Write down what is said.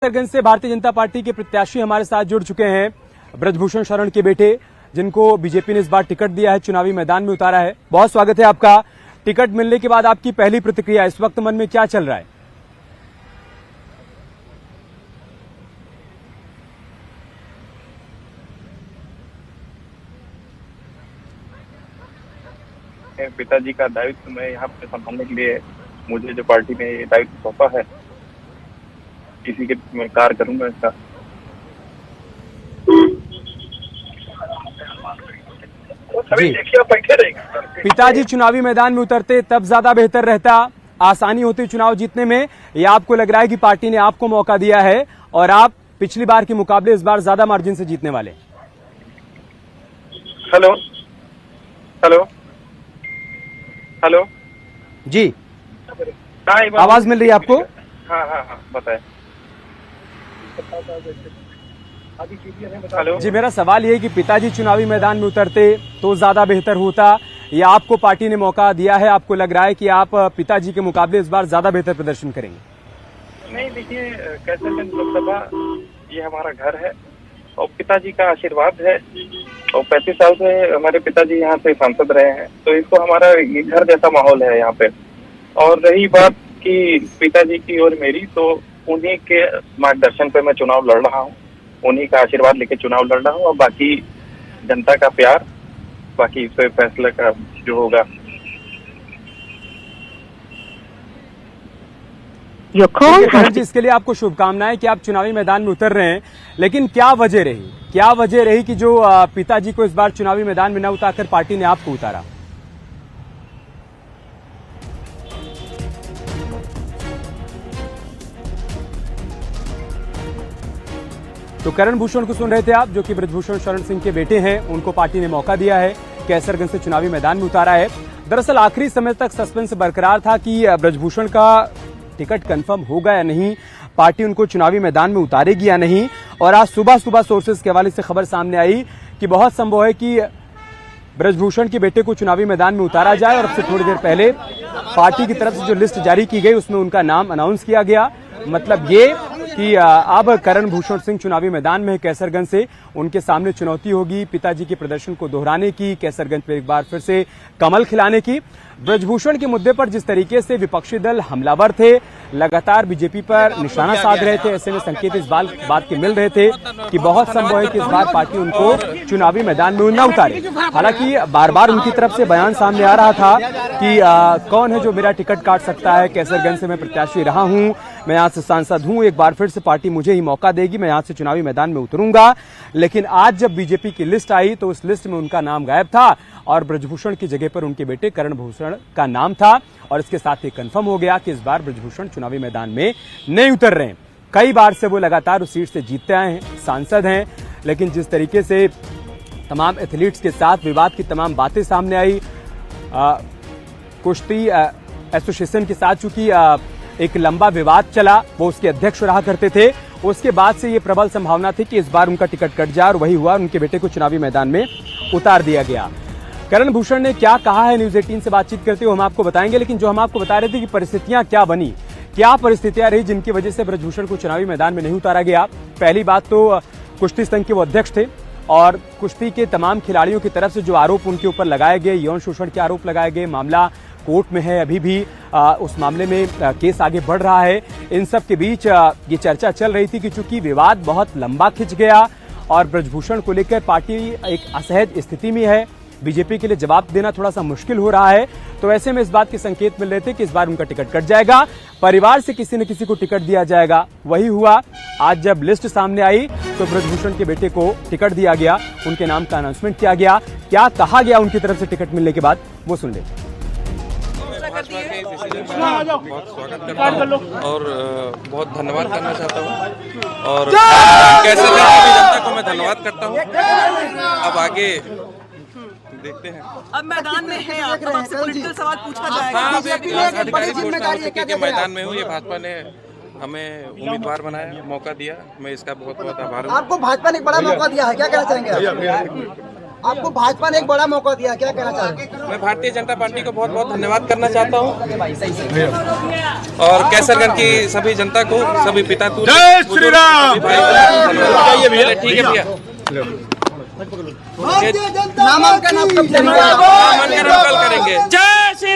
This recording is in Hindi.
कैसरगंज से भारतीय जनता पार्टी के प्रत्याशी हमारे साथ जुड़ चुके हैं। ब्रजभूषण शरण के बेटे, जिनको बीजेपी ने इस बार टिकट दिया है, चुनावी मैदान में उतारा है। बहुत स्वागत है आपका। टिकट मिलने के बाद आपकी पहली प्रतिक्रिया, इस वक्त मन में क्या चल रहा है? पिताजी का दायित्व मैं यहाँ पे संभालने के लिए मुझे जो पार्टी ने ये दायित्व सौंपा है, इसी के मैं कार्य करूंगा इसका। पिताजी चुनावी मैदान में उतरते तब ज्यादा बेहतर रहता, आसानी होती चुनाव जीतने में, या आपको लग रहा है कि पार्टी ने आपको मौका दिया है और आप पिछली बार के मुकाबले इस बार ज्यादा मार्जिन से जीतने वाले? हेलो हेलो हेलो जी, आवाज मिल रही है आपको? हाँ बताए। हेलो जी, मेरा सवाल ये है कि पिताजी चुनावी मैदान में उतरते तो ज्यादा बेहतर होता, या आपको पार्टी ने मौका दिया है, आपको लग रहा है कि आप पिताजी के मुकाबले इस बार ज्यादा बेहतर प्रदर्शन करेंगे? नहीं, देखिए, कैसरगंज लोकसभा ये हमारा घर है और पिताजी का आशीर्वाद है और 35 साल से हमारे पिताजी यहाँ से सांसद रहे हैं, तो इसको हमारा ये घर जैसा माहौल है यहाँ पे। और रही बात कि पिताजी की और मेरी, तो उन्हीं के मार्गदर्शन पे मैं चुनाव लड़ रहा हूँ, उन्हीं का आशीर्वाद लेके चुनाव लड़ रहा हूँ और बाकी जनता का प्यार, बाकी इस पे फैसला का जो होगा। जी, इसके लिए आपको शुभकामनाएं कि आप चुनावी मैदान में उतर रहे हैं, लेकिन क्या वजह रही कि जो पिताजी को इस बार चुनावी मैदान में न उतारकर पार्टी ने आपको उतारा? तो करण भूषण को सुन रहे थे आप, जो कि ब्रजभूषण शरण सिंह के बेटे हैं। उनको पार्टी ने मौका दिया है, कैसरगंज से चुनावी मैदान में उतारा है। दरअसल आखिरी समय तक सस्पेंस बरकरार था कि ब्रजभूषण का टिकट कंफर्म होगा या नहीं, पार्टी उनको चुनावी मैदान में उतारेगी या नहीं। और आज सुबह सोर्सेज के हवाले से खबर सामने आई कि बहुत संभव है कि ब्रजभूषण के बेटे को चुनावी मैदान में उतारा जाए। और अब से थोड़ी देर पहले पार्टी की तरफ से जो लिस्ट जारी की गई, उसमें उनका नाम अनाउंस किया गया। मतलब ये कि अब करण भूषण सिंह चुनावी मैदान में है कैसरगंज से। उनके सामने चुनौती होगी पिताजी के प्रदर्शन को दोहराने की, कैसरगंज पर एक बार फिर से कमल खिलाने की। ब्रजभूषण के मुद्दे पर जिस तरीके से विपक्षी दल हमलावर थे, लगातार बीजेपी पर निशाना साध रहे थे, ऐसे में संकेत इस बात के मिल रहे थे कि बहुत संभव है कि इस बार पार्टी उनको चुनावी मैदान में न उतारे। हालांकि बार बार उनकी तरफ से बयान सामने आ रहा था कि कौन है जो मेरा टिकट काट सकता है, कैसरगंज से मैं प्रत्याशी रहा हूं, मैं यहाँ से सांसद हूं, एक बार फिर से पार्टी मुझे ही मौका देगी, मैं यहाँ से चुनावी मैदान में उतरूंगा। लेकिन आज जब बीजेपी की लिस्ट आई तो उस लिस्ट में उनका नाम गायब था और ब्रजभूषण की जगह पर उनके बेटे करण भूषण का नाम था। और इसके साथ ही कंफर्म हो गया कि इस बार ब्रजभूषण चुनावी मैदान में नहीं उतर रहे हैं। कई बार से वो लगातार उस सीट से जीतते आए हैं, सांसद हैं, लेकिन जिस तरीके से तमाम एथलीट्स के साथ विवाद की तमाम बातें सामने आई, कुश्ती एसोसिएशन के साथ चूंकि एक लंबा विवाद चला, वो उसके अध्यक्ष रहा करते थे, उसके बाद से ये प्रबल संभावना थी कि इस बार उनका टिकट कट जाए, और वही हुआ, उनके बेटे को चुनावी मैदान में उतार दिया गया। करण भूषण ने क्या कहा है न्यूज 18 से बातचीत करते हुए हम आपको बताएंगे, लेकिन जो हम आपको बता रहे थे कि परिस्थितियां क्या बनी, क्या परिस्थितियां रही जिनकी वजह से ब्रजभूषण को चुनावी मैदान में नहीं उतारा गया। पहली बात तो कुश्ती संघ के वो अध्यक्ष थे और कुश्ती के तमाम खिलाड़ियों की तरफ से जो आरोप उनके ऊपर लगाए गए, यौन शोषण के आरोप लगाए गए, मामला कोर्ट में है, अभी भी उस मामले में केस आगे बढ़ रहा है। इन सब के बीच ये चर्चा चल रही थी कि चूंकि विवाद बहुत लंबा खिंच गया और ब्रजभूषण को लेकर पार्टी एक असहज स्थिति में है, बीजेपी के लिए जवाब देना थोड़ा सा मुश्किल हो रहा है, तो ऐसे में इस बात के संकेत मिल रहे थे कि इस बार उनका टिकट कट जाएगा, परिवार से किसी न किसी को टिकट दिया जाएगा। वही हुआ। आज जब लिस्ट सामने आई तो ब्रजभूषण के बेटे को टिकट दिया गया, उनके नाम का अनाउंसमेंट किया गया। क्या कहा गया उनकी तरफ से टिकट मिलने के बाद, वो सुन ले। भाजपा के इस डिसीजन का बहुत स्वागत करता हूँ और बहुत धन्यवाद करना चाहता हूँ, और कैसरगंज की जनता को मैं धन्यवाद करता हूँ। अब आगे देखते हैं। अब मैदान में है आप, तब आपसे पॉलिटिकल सवाल पूछा जाएगा। हाँ, अब एक आधिकारिक घोषणा हो चुकी है कि मैदान में हूँ। ये भाजपा ने हमें उम्मीदवार बनाया, मौका दिया, मैं इसका बहुत बहुत आभार हूँ। आपको भाजपा ने बड़ा मौका दिया है, क्या कहना चाहेंगे? आपको भाजपा ने एक बड़ा मौका दिया, क्या कहना चाह रहे हैं? मैं भारतीय जनता पार्टी को बहुत बहुत धन्यवाद करना चाहता हूँ और कैसरगंज की सभी जनता को, सभी पिता जय श्री राम। ठीक है भैया। नामांकन आप कब नामांकन हम कल करेंगे।